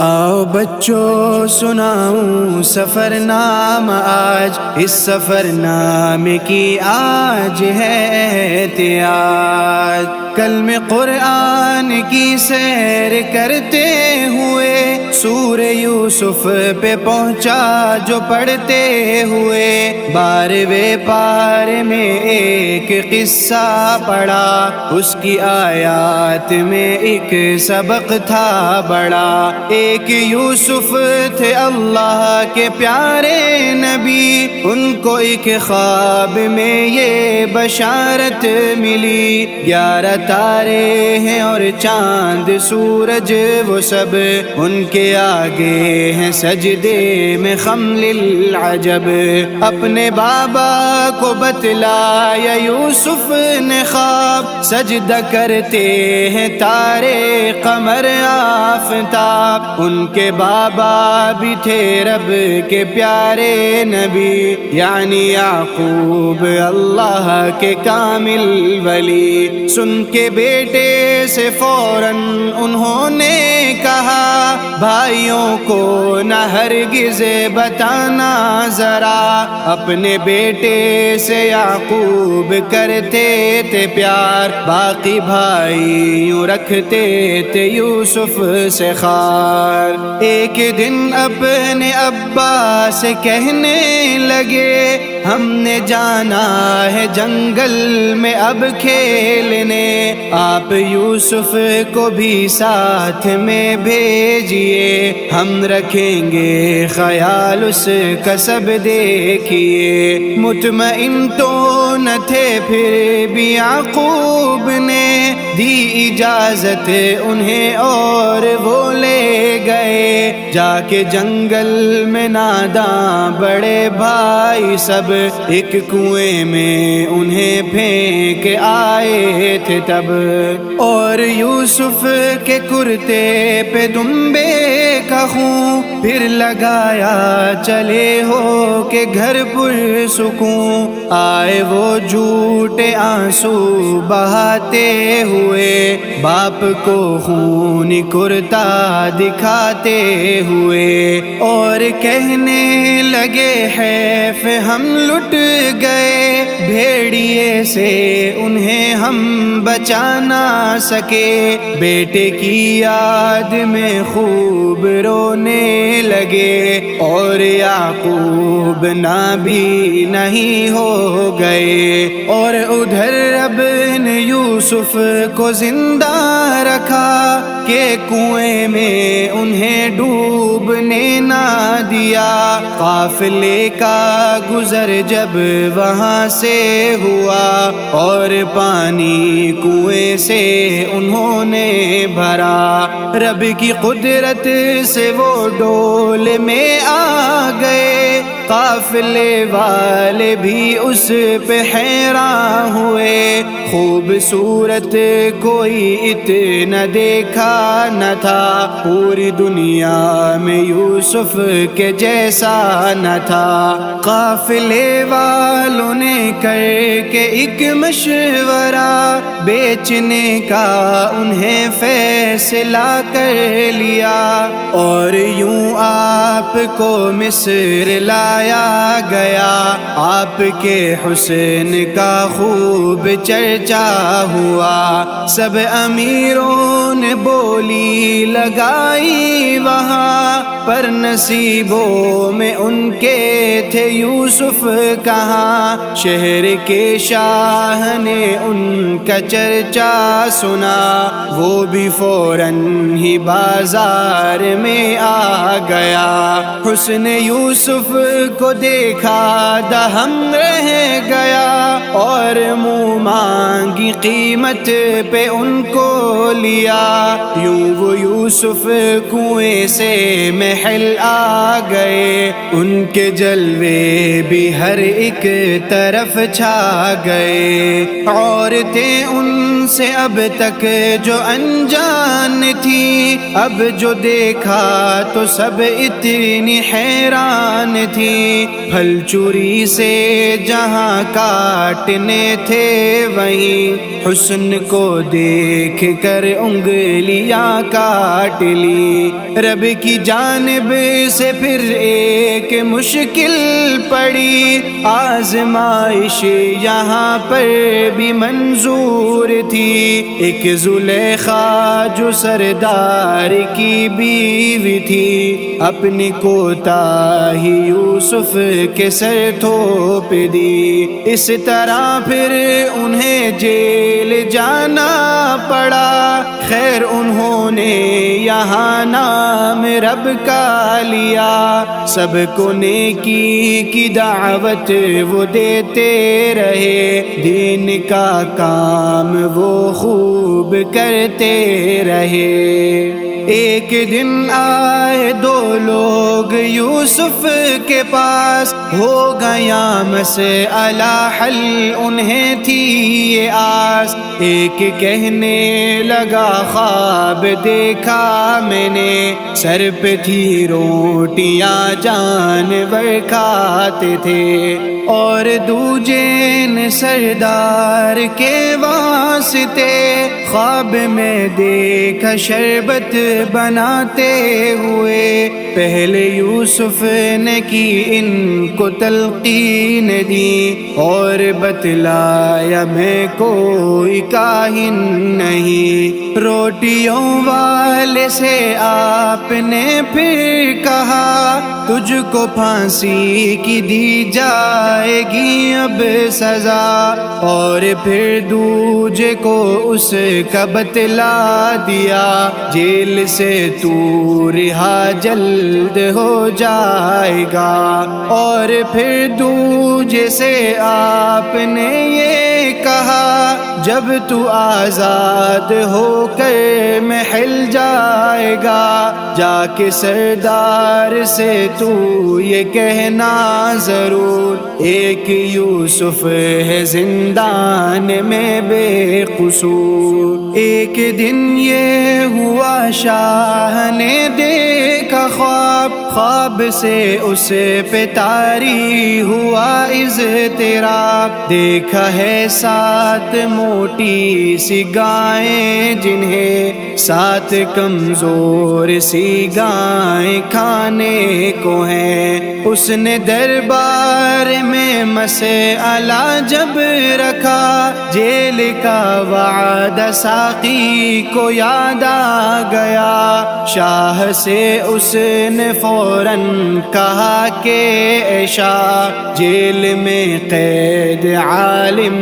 آؤ بچوں سناؤں سفر نامہ آج، اس سفر نامے کی آج ہے احتیاج۔ کلم قرآن کی سیر کرتے ہوئے سورہ یوسف پہ پہنچا جو پڑھتے ہوئے، 12ویں پارے میں ایک قصہ پڑھا، اس کی آیات میں ایک سبق تھا بڑا۔ ایک یوسف تھے اللہ کے پیارے نبی، ان کو ایک خواب میں یہ بشارت ملی، 11 تارے ہیں اور چاند سورج وہ سب ان کے آگے ہیں سجدے میں خم للعجب۔ اپنے بابا کو بتلایا یوسف نے خواب، سجدہ کرتے ہیں تارے قمر آفتاب۔ ان کے بابا بھی تھے رب کے پیارے نبی، یعنی یعقوب اللہ کے کامل ولی۔ سن کے بیٹے سے فوراً انہوں نے کہا، بھائیوں کو نہ ہرگز بتانا ذرا۔ اپنے بیٹے سے یعقوب کرتے تھے پیار، باقی بھائی یوں رکھتے تھے یوسف سے خار۔ ایک دن اپنے ابا سے کہنے لگے، ہم نے جانا ہے جنگل میں اب کھیلنے، آپ یوسف کو بھی ساتھ میں بھیجیے، ہم رکھیں گے خیال اس کا سب دیکھیے۔ مطمئن تو نہ تھے پھر بھی یعقوب نے دی اجازت انہیں، اور وہ لے گئے جا کے جنگل میں ناداں بڑے بھائی سب، ایک کنویں میں انہیں پھینک آئے تھے تب۔ اور یوسف کے کرتے پہ دمبے کا خون پھر لگایا، چلے ہو کہ گھر پر سکون۔ آئے وہ جھوٹے آنسو بہاتے ہوئے، باپ کو خونی کرتا دکھاتے ہوئے، اور کہنے لگے حیف ہم لٹ گئے، بھیڑیے سے انہیں ہم بچا نہ سکے۔ بیٹے کی یاد میں خوب رونے لگے، اور یعقوب نہ بھی نہیں ہو گئے۔ اور ادھر رب نے یوسف کو زندہ رکھا کہ کنویں میں انہیں ڈوبنے نہ دیا۔ قافلے کا گزر جب وہاں سے ہوا، اور پانی کنویں سے انہوں نے بھرا، رب کی قدرت سے وہ ڈول میں آ گئے۔ قافلے والے بھی اس پہ حیران ہوئے، خوبصورت کوئی اتنا دیکھا نہ تھا، پوری دنیا میں یوسف کے جیسا نہ تھا۔ قافلے والوں نے کر کے ایک مشورہ، بیچنے کا انہیں فیصلہ کر لیا، اور یوں آپ کو مصر لایا گیا۔ آپ کے حسن کا خوب چرچا ہوا، سب امیروں نے بولی لگائی وہاں، پر نصیبوں میں ان کے تھے یوسف کہاں۔ شہر کے شاہ نے ان کا چرچا سنا، وہ بھی فوراً ہی بازار میں آ گیا۔ حسن یوسف کو دیکھا دہم رہ گیا، اور منہ مانگی قیمت پہ ان کو لیا۔ یوں وہ یوسف کنویں سے محل آ گئے، ان کے جلوے بھی ہر ایک طرف چھا گئے، عورتیں ان سے اب تک جو انجان تھی، اب جو دیکھا تو سب اتنی حیران تھی، پھل چوری سے جہاں کاٹنے تھے وہیں حسن کو دیکھ کر انگلیاں کاٹ لی۔ رب کی جانب سے پھر ایک مشکل پڑی، آزمائش یہاں پر بھی منظور تھی۔ ایک زلیخا جو سردار کی بیوی تھی، اپنی کوتاہی یوسف کے سر تھوپ دی، اس طرح پھر انہیں جیل جانا پڑا۔ خیر انہوں نے یہاں نام رب کا لیا، سب کو نیکی کی دعوت وہ دیتے رہے، دین کا کام وہ خوب کرتے رہے۔ ایک دن آئے دو لوگ یوسف کے پاس، ہو گیا مسئلہ حل انہیں تھی یہ آس۔ ایک کہنے لگا خواب دیکھا میں نے، سر پہ تھی روٹیاں جانور کھاتے تھے، اور دوجے نے سردار کے واسطے خواب میں دیکھا شربت بناتے ہوئے۔ پہلے یوسف نے کی ان کو تلقین دی، اور بتلایا میں کوئی کاہن نہیں۔ روٹیوں والے سے آپ نے پھر کہا، تجھ کو پھانسی کی دی جائے گی اب سزا، اور پھر دوجے کو اس کا بتلا دیا، جیل سے تو رہا جلد ہو جائے گا۔ اور پھر دوجے سے آپ نے یہ کہا، جب تو آزاد ہو کر محل جائے گا، جا کے سردار سے تو یہ کہنا ضرور، ایک یوسف ہے زندان میں بے قصور۔ ایک دن یہ ہوا شاہ نے دیکھا خواب، خواب سے اس پہ طاری ہوا اضطراب۔ دیکھا ہے 7 موٹی سی گائیں، جنہیں 7 کمزور سی گائیں کھانے کو ہیں۔ اس نے دربار میں مسئلہ جب رکھا، جیل کا وعدہ ساقی کو یاد آ گیا۔ شاہ سے اس نے فوراً کہا کہ اے شاہ، جیل میں قید عالم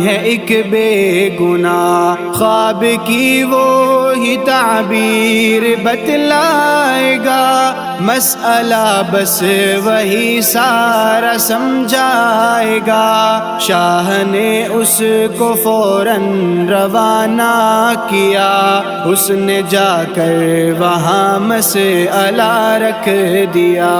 ہے ایک بے گناہ، خواب کی وہی تعبیر بتلائے گا، مسئلہ بس وہی سارا سمجھائے گا۔ شاہ نے اس کو فوراً روانہ کیا، اس نے جا کر وہاں مسئلہ رکھ دیا۔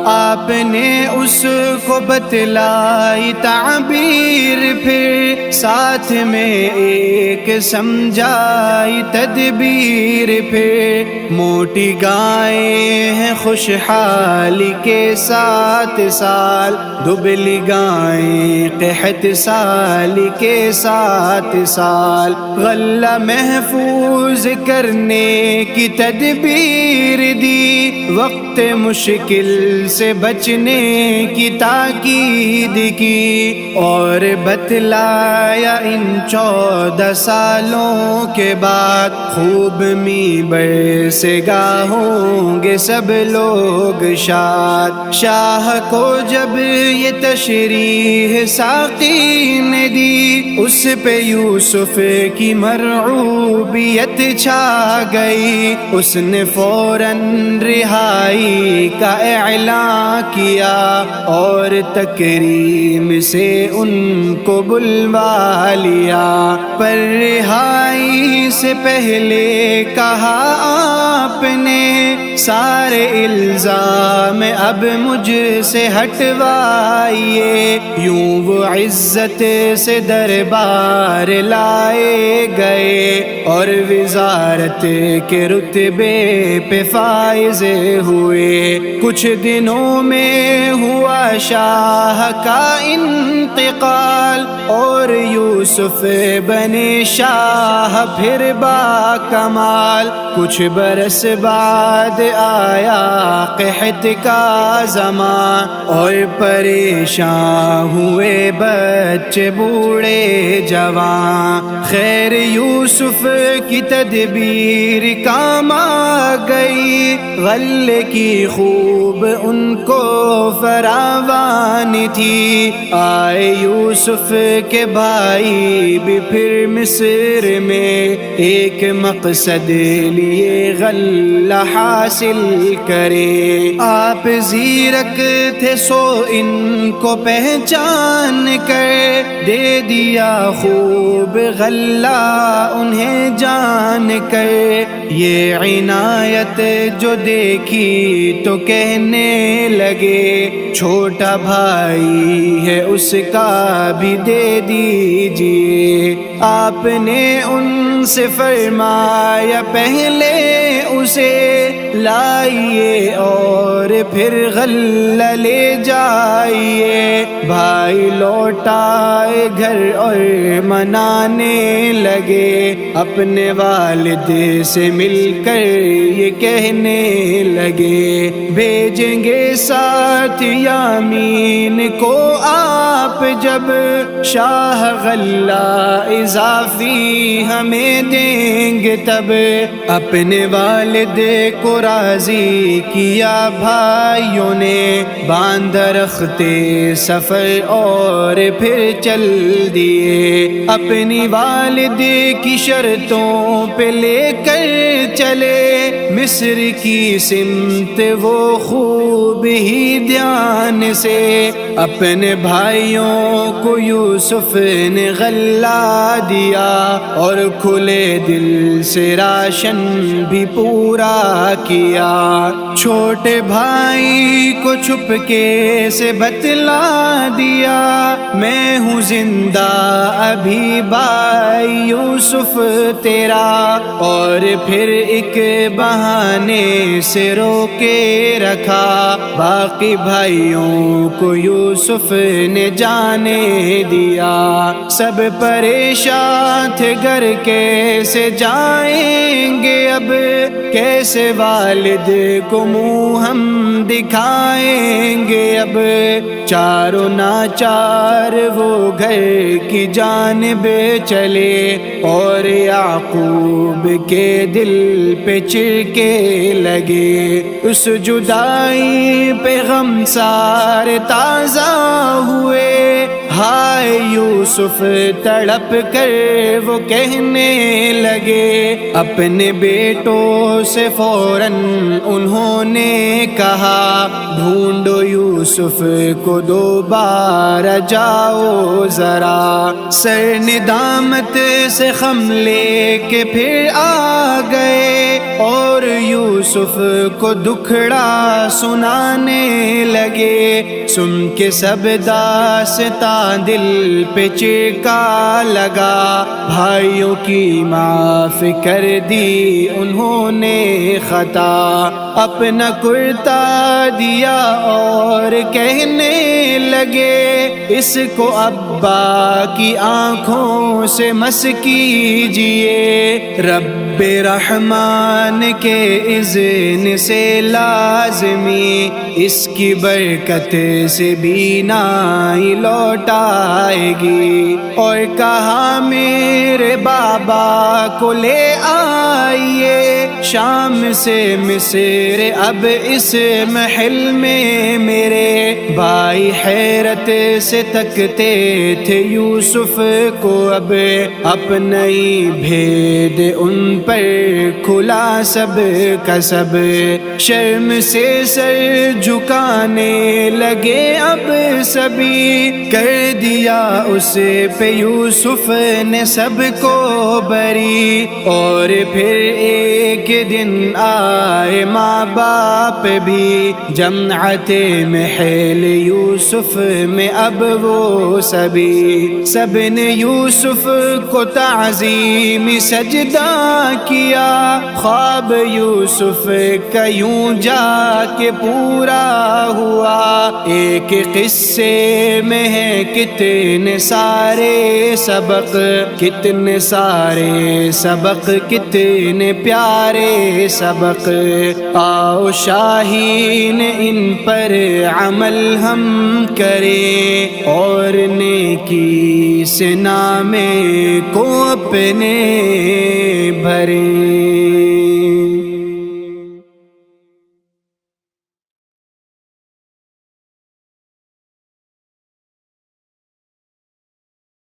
آپ نے اس کو بتلائی تعبیر، پھر ساتھ میں ایک سمجھائی تدبیر۔ پھر موٹی گائیں ہیں خوشحالی کے 7 سال، دبلی گائیں قحط سالی کے 7 سال۔ غلہ محفوظ کرنے کی تدبیر دی، وقت مشکل سے بچنے کی تاکید کی، اور بتلایا ان 14 سالوں کے بعد خوب می برسے گا ہوں گے سب لوگ شاد۔ شاہ کو جب یہ تشریح ساقی نے دی، اس پہ یوسف کی مرعوبیت چھا گئی، اس نے فوراً رہائی کا اعلان کیا، اور تکریم سے ان کو بلوا لیا۔ پر رہائی سے پہلے کہا آپ نے، سارے الزام اب مجھ سے ہٹوائیے۔ یوں وہ عزت سے دربار لائے گئے اور وزارت کے رتبے پہ فائز ہوئے۔ کچھ دنوں میں ہوا شاہ کا انتقال اور یوسف بنے شاہ پھر با کمال۔ کچھ برس بعد آیا قحط کا زمان اور پریشان ہوئے بچے بوڑھے جوان۔ خیر یوسف کی تدبیر کام آ گئی، غلے کی خوب ان کو فراوان تھی۔ آئے یوسف کے بھائی بھی پھر مصر میں، ایک مقصد لیے غلہ حاصل کرے۔ آپ زیرک تھے سو ان کو پہچان کر دے دیا خوب غلہ انہیں جان کر۔ یہ عنایت جو دیکھی تو کہنے لگے، چھوٹا بھائی ہے اس کا بھی دے دیجیے۔ آپ نے ان سے فرمایا پہلے اسے لائیے اور پھر غلہ لے جائیے۔ بھائی لوٹائے گھر اور منانے لگے، اپنے والد سے مل کر یہ کہنے لگے، بھیجیں گے ساتھ یامین کو آپ جب شاہ غلہ اضافی ہمیں دیں گے تب۔ اپنے والد کو راضی کیا بھائیوں نے، باندھ رختے سفر اور پھر چل دیے۔ اپنی والد کی شرطوں پہ لے کر چلے مصر کی سمت وہ خوب ہی دھیان سے۔ اپنے بھائیوں کو یوسف نے غلہ دیا اور کھلے دل سے راشن بھی پورا کیا۔ چھوٹے بھائی کو چھپ کے سے بتلا دیا، میں ہوں زندہ ابھی بھائی یوسف تیرا، اور پھر ایک بہانے سے روکے رکھا۔ باقی بھائیوں کو یوسف نے جانے دیا، سب پریشان تھے گھر کیسے جائیں گے اب، کیسے والد کو منہ ہم دکھائیں گے اب۔ چاروں ناچار وہ گھر کی جانب چلے اور یعقوب کے دل پہ چرکے لگے۔ اس جدائی پہ غم سارے تازہ ہوئے، ہائے یوسف تڑپ کر وہ کہنے لگے۔ اپنے بیٹوں سے فوراً انہوں نے کہا، ڈھونڈو یوسف کو دوبارہ جاؤ ذرا۔ سر ندامت سے خم لے کے پھر آ گئے اور یوسف کو دکھڑا سنانے لگے۔ سن کے سب داستان دل پہ چرکا لگا، بھائیوں کی معاف کر دی انہوں نے خطا۔ اپنا کرتا دیا اور کہنے لگے، اس کو ابا کی آنکھوں سے مس کیجئے۔ رب رحمان کے اذن سے لازمی اس کی برکت سے بینائی لوٹ آئے گی۔ اور کہا میرے بابا کو لے آئیے شام سے مصر، اب اس محل میں میرے بھائی ہے حیرت سے تکتے تھے یوسف کو، اب اپنا ہی بھید ان پر کھلا سب کا سب، شرم سے سر جھکانے لگے اب سبھی، کر دیا اس پہ یوسف نے سب کو بری، اور پھر ایک دن آئے ماں باپ بھی جماعت محل یوسف میں، اب وہ سبھی سب نے یوسف کو تعظیم سجدہ کیا، خواب یوسف کا یوں جا کے پورا ہوا، ایک قصے میں ہے کتنے سارے سبق، کتنے سارے سبق، کتنے پیارے سبق، آؤ شاہین ان پر عمل ہم کریں، اور نیکی سے نامے کو اپنے بھریں۔